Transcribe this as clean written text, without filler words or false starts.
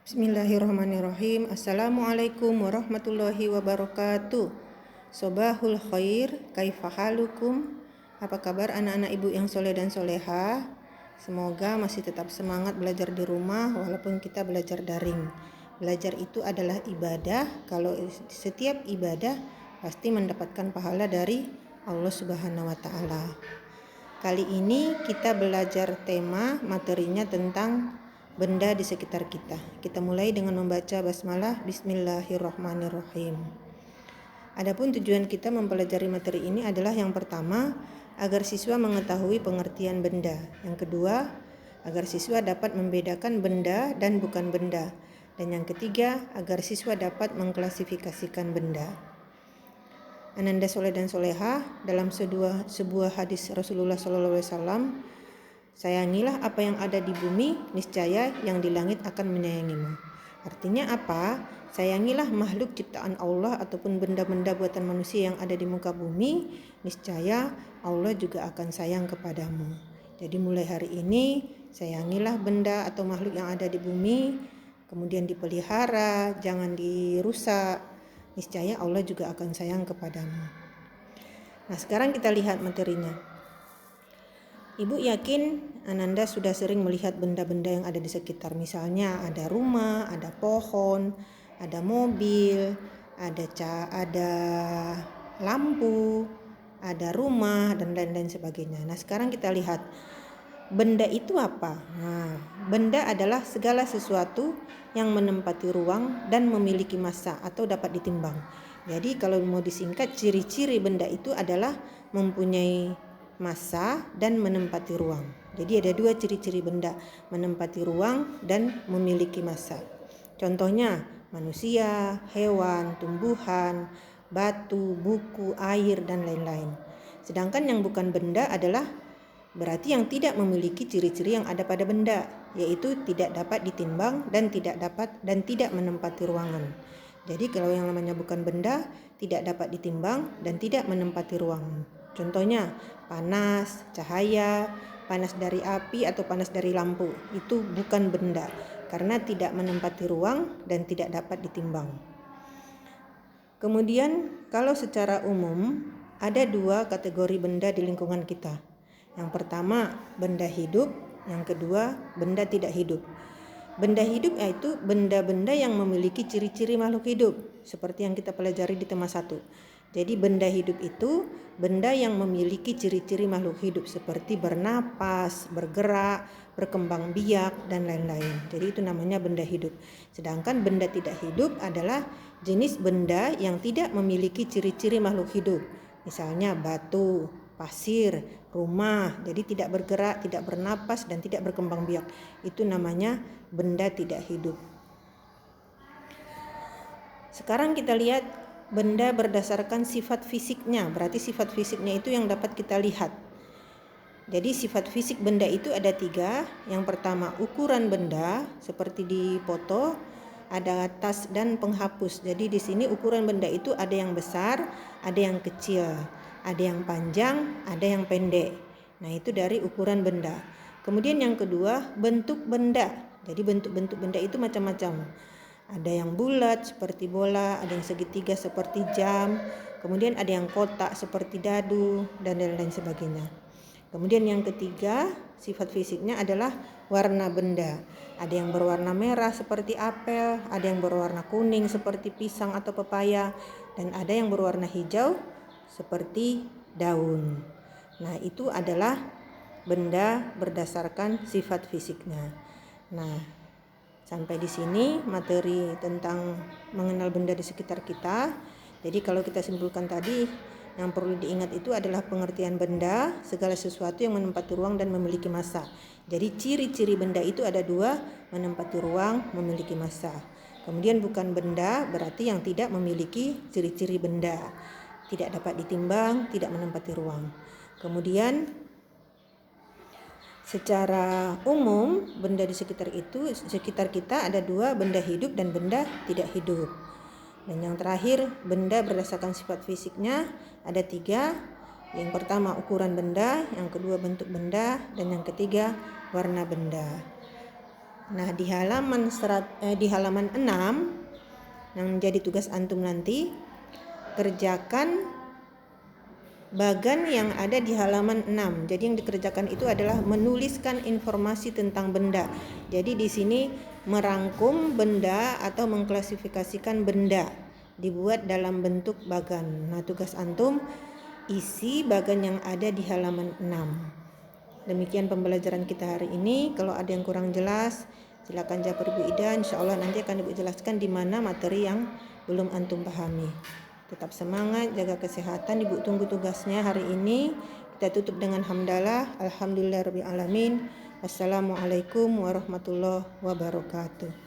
Bismillahirrahmanirrahim. Assalamualaikum warahmatullahi wabarakatuh. Sobahul khair, kaifa halukum? Apa kabar anak-anak ibu yang soleh dan soleha? Semoga masih tetap semangat belajar di rumah walaupun kita belajar daring. Belajar itu adalah ibadah. Kalau setiap ibadah pasti mendapatkan pahala dari Allah Subhanahu wa taala. Kali ini kita belajar tema materinya tentang benda di sekitar kita. Kita mulai dengan membaca basmalah Bismillahirrahmanirrahim. Adapun tujuan kita mempelajari materi ini adalah yang pertama, agar siswa mengetahui pengertian benda. Yang kedua, agar siswa dapat membedakan benda dan bukan benda. Dan yang ketiga, agar siswa dapat mengklasifikasikan benda. Ananda soleh dan soleha, dalam sebuah hadis Rasulullah SAW, sayangilah apa yang ada di bumi, niscaya yang di langit akan menyayangimu. Artinya apa? Sayangilah makhluk ciptaan Allah ataupun benda-benda buatan manusia yang ada di muka bumi, niscaya Allah juga akan sayang kepadamu. Jadi mulai hari ini sayangilah benda atau makhluk yang ada di bumi, kemudian dipelihara, jangan dirusak. Niscaya Allah juga akan sayang kepadamu. Nah, sekarang kita lihat materinya. Ibu yakin Ananda sudah sering melihat benda-benda yang ada di sekitar. Misalnya ada rumah, ada pohon, ada mobil, ada lampu, ada rumah, dan lain-lain sebagainya. Nah, sekarang kita lihat benda itu apa? Nah, benda adalah segala sesuatu yang menempati ruang dan memiliki massa atau dapat ditimbang. Jadi kalau mau disingkat, ciri-ciri benda itu adalah mempunyai massa dan menempati ruang. Jadi ada dua ciri-ciri benda, menempati ruang dan memiliki massa. Contohnya manusia, hewan, tumbuhan, batu, buku, air, dan lain-lain. Sedangkan yang bukan benda adalah berarti yang tidak memiliki ciri-ciri yang ada pada benda, yaitu tidak dapat ditimbang dan tidak menempati ruangan. Jadi kalau yang namanya bukan benda, tidak dapat ditimbang dan tidak menempati ruangan. Contohnya panas, cahaya, panas dari api atau panas dari lampu. Itu bukan benda karena tidak menempati ruang dan tidak dapat ditimbang. Kemudian kalau secara umum ada dua kategori benda di lingkungan kita. Yang pertama benda hidup, yang kedua benda tidak hidup. Benda hidup yaitu benda-benda yang memiliki ciri-ciri makhluk hidup, seperti yang kita pelajari di tema 1. Jadi benda hidup itu benda yang memiliki ciri-ciri makhluk hidup seperti bernapas, bergerak, berkembang biak, dan lain-lain. Jadi itu namanya benda hidup. Sedangkan benda tidak hidup adalah jenis benda yang tidak memiliki ciri-ciri makhluk hidup. Misalnya batu, pasir, rumah, jadi tidak bergerak, tidak bernapas, dan tidak berkembang biak. Itu namanya benda tidak hidup. Sekarang kita lihat benda berdasarkan sifat fisiknya. Berarti sifat fisiknya itu yang dapat kita lihat. Jadi sifat fisik benda itu ada 3. Yang pertama ukuran benda, seperti di foto ada tas dan penghapus. Jadi di sini ukuran benda itu ada yang besar, ada yang kecil, ada yang panjang, ada yang pendek. Nah, itu dari ukuran benda. Kemudian yang kedua, bentuk benda. Jadi bentuk-bentuk benda itu macam-macam. Ada yang bulat seperti bola, ada yang segitiga seperti jam, kemudian ada yang kotak seperti dadu, dan lain-lain sebagainya. Kemudian yang ketiga, sifat fisiknya adalah warna benda. Ada yang berwarna merah seperti apel, ada yang berwarna kuning seperti pisang atau pepaya, dan ada yang berwarna hijau seperti daun. Nah, itu adalah benda berdasarkan sifat fisiknya. Nah, sampai di sini materi tentang mengenal benda di sekitar kita. Jadi kalau kita simpulkan tadi, yang perlu diingat itu adalah pengertian benda, segala sesuatu yang menempati ruang dan memiliki massa. Jadi ciri-ciri benda itu ada 2, menempati ruang, memiliki massa. Kemudian bukan benda berarti yang tidak memiliki ciri-ciri benda, tidak dapat ditimbang, tidak menempati ruang. Kemudian secara umum benda di sekitar kita ada 2, benda hidup dan benda tidak hidup. Dan yang terakhir benda berdasarkan sifat fisiknya ada 3. Yang pertama ukuran benda, yang kedua bentuk benda, dan yang ketiga warna benda. Nah, di halaman 6 yang menjadi tugas antum nanti, kerjakan bagan yang ada di halaman 6. Jadi yang dikerjakan itu adalah menuliskan informasi tentang benda. Jadi di sini merangkum benda atau mengklasifikasikan benda dibuat dalam bentuk bagan. Nah, tugas antum isi bagan yang ada di halaman 6. Demikian pembelajaran kita hari ini. Kalau ada yang kurang jelas, silakan jawab Ibu Ida. Insya Allah nanti akan Ibu jelaskan di mana materi yang belum antum pahami. Tetap semangat, jaga kesehatan. Ibu tunggu tugasnya hari ini. Kita tutup dengan hamdalah. Alhamdulillahirabbil alamin. Wassalamualaikum warahmatullahi wabarakatuh.